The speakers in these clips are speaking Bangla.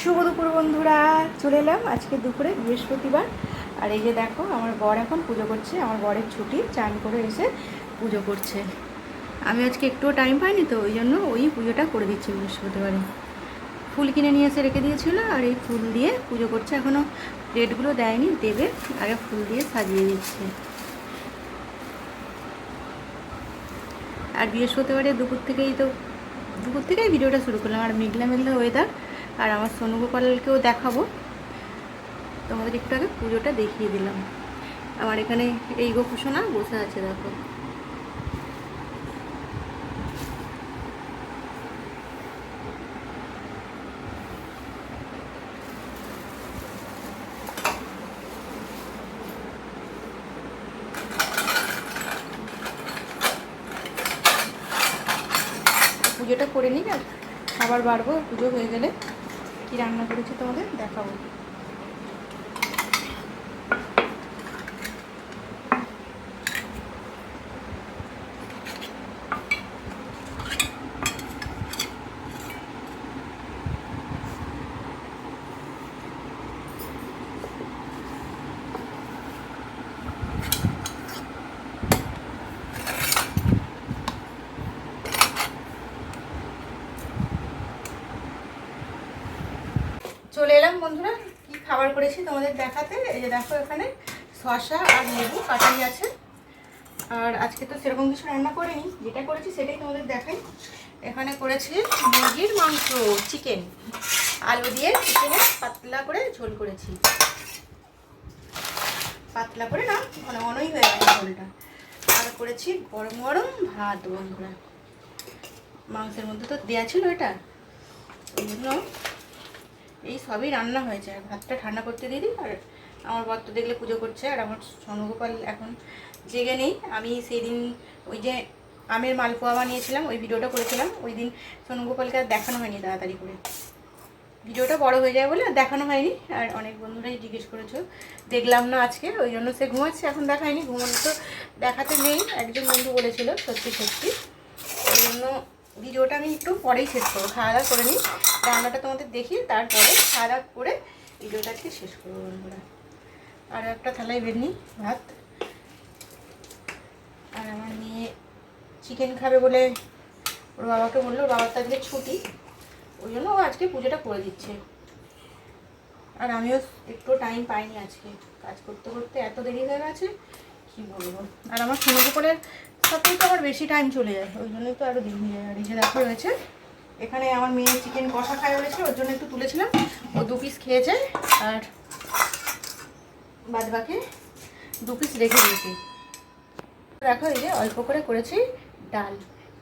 শুভ দুপুর বন্ধুরা, চলে এলাম আজকে দুপুরে বৃহস্পতিবার। আর এই যে দেখো আমার বর এখন পুজো করছে। আমার বরের ছুটি, চান করে এসে পুজো করছে। আমি আজকে একটুও টাইম পাইনি, তো ওই জন্য ওই পুজোটা করে দিচ্ছি বৃহস্পতিবারে। ফুল কিনে নিয়ে এসে রেখে দিয়েছিল, আর এই ফুল দিয়ে পুজো করছে। এখনও প্লেটগুলো দেয়নি, দেবে। আগে ফুল দিয়ে সাজিয়ে দিচ্ছে। আর বৃহস্পতিবারে দুপুর থেকেই ভিডিওটা শুরু করলাম। আর মেঘলা মেঘলা ওয়েদার। আর আমার সোনু গোপালকেও দেখাবো, তোমাদের একটু আগে পুজোটা দেখিয়ে দিলাম। আমার এখানে এই গোপুসোনা বসে আছে, দেখো। পুজোটা করে নিই, আর খাবার বাড়বো। পুজো হয়ে গেলে কি রান্না করেছি তোমাদের দেখাবো। চলে এলাম বন্ধুরা, কি খাবার করেছি তোমাদের দেখাতে। এই যে দেখো, এখানে শসা আর লেবু কাটাই আছে। আর আজকে তো সেরকম কিছু রান্না করিনি, যেটা করেছি সেটাই তোমাদের দেখাই। এখানে করেছি মুরগির মাংস, চিকেন, আলু দিয়ে চিকেনের পাতলা করে ঝোল করেছি। পাতলা করে না, মানে অনই হয়ে গেছে ঝোলটা। আর করেছি গরম গরম ভাত বন্ধুরা। মাংসের মধ্যে তো দেওয়া ছিল এটা, ওই জন্য এই সবই রান্না হয়েছে। আর ভাতটা ঠান্ডা করতে দিয়ে দিই। আর আমার বর তো দেখলে পুজো করছে, আর আমার সোনুগোপাল এখন জেগে নেই। আমি সেই দিন ওই যে আমের মালপোয়া বানিয়েছিলাম, ওই ভিডিওটা করেছিলাম। ওই দিন সোনুগোপালকে আর দেখানো হয়নি, তাড়াতাড়ি করে ভিডিওটা বড় হয়ে যায় বলে দেখানো হয়নি। আর অনেক বন্ধুরাই জিজ্ঞেস করেছো, দেখলাম না আজকে, ওই জন্য সে ঘুমাচ্ছে, এখন দেখায়নি। ঘুমানো তো দেখাতে নেই, একজন বন্ধু বলেছিল, সত্যি সত্যি। ওই জন্য ভিডিওটা আমি একটু পরেই শেষ করবো। খাওয়া দাওয়া করে নিই, রান্নাটা তোমাদের দেখি, তারপরে খাওয়া দাওয়া করে ভিডিওটা আজকে শেষ করবো বন্ধুরা। আর একটা থালায় বের নিই ভাত। আর আমার মেয়ে চিকেন খাবে বলে ওর বাবাকে বললো, ওর বাবার তো আজকে ছুটি, ওই জন্য ও আজকে পুজোটা করে দিচ্ছে। আর আমিও একটু টাইম পাইনি আজকে, কাজ করতে করতে এত দেরি হয়ে গেছে, কি বলবো। আর আমার সোনুগোপালের সাথেই তো আবার বেশি টাইম চলে যায়, ওই জন্যই তো আরও দেরি হয়ে যায়। আর এই যে দেখো রয়েছে, এখানে আমার মেয়ে চিকেন কষা খায় বলেছে, ওর জন্য একটু তুলেছিলাম। ও 2 পিস খেয়েছে, আর বাদ বাকি 2 পিস রেখে দিয়েছি। দেখো এই যে অল্প করে করেছি ডাল।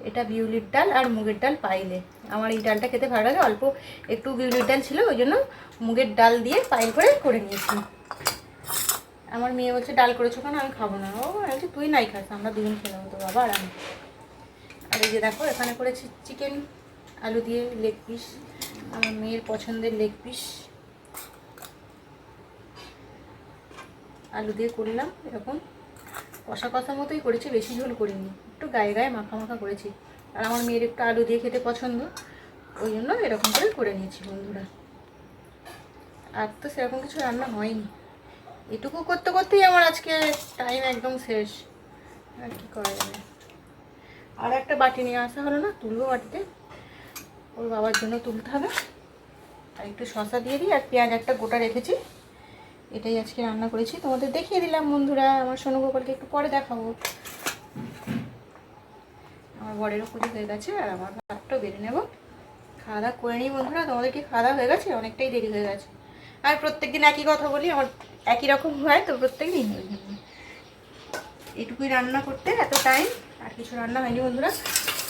এটা বিউলির ডাল আর মুগের ডাল পাইলে। আমার এই ডালটা খেতে ভালো লাগে, অল্প একটু বিউলির ডাল ছিল, ওই জন্য মুগের ডাল দিয়ে পাইল করে নিয়েছি। আমার মেয়ে বলছে ডাল করেছো কেন, আমি খাবো না। ও বলছে তুই নাই খাস, আমরা দুজন খেলাম তো বাবা আর আমি। আর এই যে দেখো, এখানে করেছি চিকেন আলু দিয়ে লেগ পিস, আমার মেয়ের পছন্দের লেগ পিস আলু দিয়ে করলাম। এরকম কষা কষা মতোই করেছি, বেশি ঝোল করিনি, একটু গায়ে গায়ে মাখা মাখা করেছি। আর আমার মেয়ের একটু আলু দিয়ে খেতে পছন্দ, ওই জন্য এরকম করে নিয়েছি বন্ধুরা। আর তো সেরকম কিছু রান্না হয়নি, এটুকু করতে করতেই আমার আজকে টাইম একদম শেষ। আর কি করা যাবে। আর একটা বাটি নিয়ে আসা হলো না, তুলবো বাটিতে, ওর বাবার জন্য তুলতে হবে। আর একটু শসা দিয়ে দিই, আর পেঁয়াজ একটা গোটা রেখেছি। এটাই আজকে রান্না করেছি, তোমাদের দেখিয়ে দিলাম বন্ধুরা। আমার সোনুগোপালকে একটু পরে দেখাবো। আমার বরেরও পুজো হয়ে গেছে, আর আমার ভাতটাও বেড়ে নেব। খাওয়া দাওয়া করে নিই বন্ধুরা। তোমাদেরকে খাওয়া দাওয়া হয়ে গেছে, অনেকটাই দেরি হয়ে গেছে। আর প্রত্যেকদিন একই কথা বলি, আমার একই রকম হয় তো প্রত্যেক দিন, ওই জন্য এটুকুই রান্না করতে এত টাইম। আর কিছু রান্না হয়নি বন্ধুরা।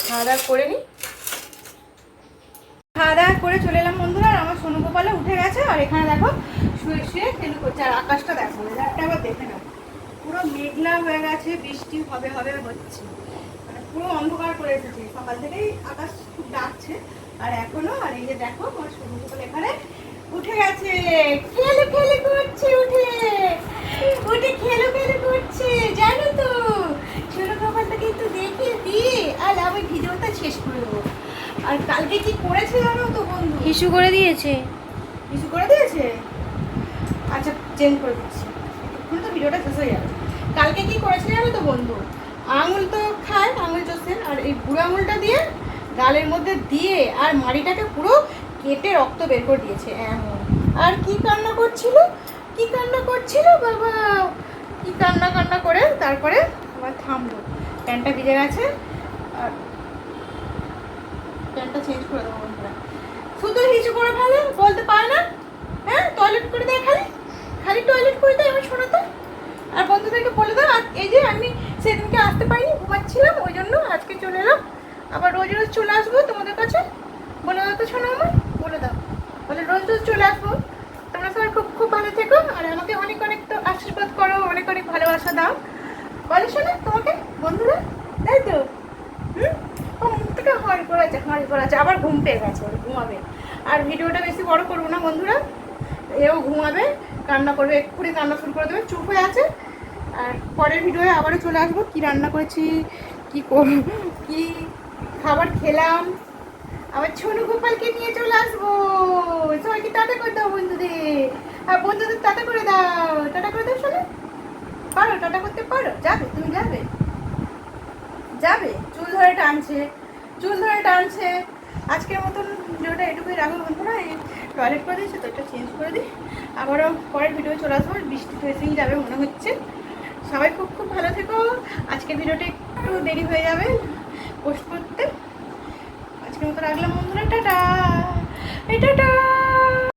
খাওয়া দাওয়া করে নিই। খাওয়া দাওয়া করে চলে এলাম বন্ধুরা। আর আমার সোনুগোপালে উঠে গেছে, আর এখানে দেখো শুয়ে শুয়ে খেলু করছে। আর আকাশটা দেখো, ওয়েদারটা আবার দেখে নাও, পুরো মেঘলা হয়ে গেছে, বৃষ্টি হবে হবে হচ্ছে, মানে পুরো অন্ধকার করে এসেছে। সকাল থেকেই আকাশ খুব ডাকছে, আর এখনো। আর এই যে দেখো আমার সোনুগোপাল এখানে উঠে গেছে, খেলে খেলে করছে, উঠে উঠে খেলে খেলে করছে, জানো তো। সোনুগোপালটা কিন্তু দেখিয়ে দিয়ে আর আমি ভিডিওটা শেষ করে দেবো। আর কালকে কি করেছে জানো তো বন্ধু, হিসু করে দিয়েছে। কিছু করে দিয়েছে? আচ্ছা চেঞ্জ করে দিচ্ছি, এখন তো ভিডিওটা শেষ হয়ে যাবে। কালকে কি করেছে জানো তো বন্ধু, আঙুল তো খায়, আঙুল চষেন, আর এই বুড়ো আঙুলটা দিয়ে গালের মধ্যে দিয়ে আর মাড়িটাকে পুরো কেটে রক্ত বের করে দিয়েছে এমন। আর কি কান্না করছিল, কি কান্না করছিল বাবা, কি কান্না কান্না করে তারপরে আবার থামলো। প্যান্টটা ভিজে গেছে, আর প্যান্টটা চেঞ্জ করে দেবো বন্ধুরা। শুধু হিচু করে ফেলে, বলতে পারে না, হ্যাঁ টয়লেট করে দেয়, খালি খালি টয়লেট করে দেয় আমার শোনাতে। আর বন্ধুদেরকে বলে দাও, আর এই যে আমি সেদিনকে আসতে পারিনি, ঘুমাচ্ছিলাম, ওই জন্য আজকে চলে এলাম। আবার রোজ রোজ চলে আসবো তোমাদের কাছে, বলে দাও তো শোনো আমার, বলে দাও, বলে রোজ রোজ চলে আসবো। তোমরা সবাই খুব খুব ভালো থেকো, আর আমাকে অনেক অনেক তো আশীর্বাদ করো, অনেক অনেক ভালোবাসা দাও, বলে শোনো তোমাকে বন্ধুরা, তাই তো? ও মুখ থেকে হরি করা আছে, আবার ঘুম পেয়ে গেছে, ওর ঘুমাবে। আর ভিডিওটা বেশি বড় করবো না বন্ধুরা, এও ঘুমাবে, কান্না করবে, এক্ষুনি কান্না শুরু করে দেবে, চুপ হয়ে আছে। আর পরের ভিডিওয়ে আবারও চলে আসবো, কী রান্না করেছি, কী কী খাবার খেলাম, আবার ছোনু গোপালকে নিয়ে চলে আসবো। সবাইকে টাটা করে দাও বন্ধুদের, আর বন্ধুদের টাটা করে দাও, টাটা করে দাও শোনো, পারো টাটা করতে পারো? যাবে, তুমি যাবে, যাবে? চুল ধরে টানছে, চুল ধরে টানছে। আজকের মতন ভিডিওটা এটুকুই রাখবো বন্ধুরা, এই টয়লেট করে দিয়েছে তো, এটা চেঞ্জ করে দিই, আবারও পরের ভিডিও চলে আসবো, বৃষ্টি তো এসেই যাবে মনে হচ্ছে। সবাই খুব খুব ভালো থেকো। আজকের ভিডিওটা একটু দেরি হয়ে যাবে পোস্ট করতে। আজকের মতো রাখলাম বন্ধুরা, টাটা, এই টাটা।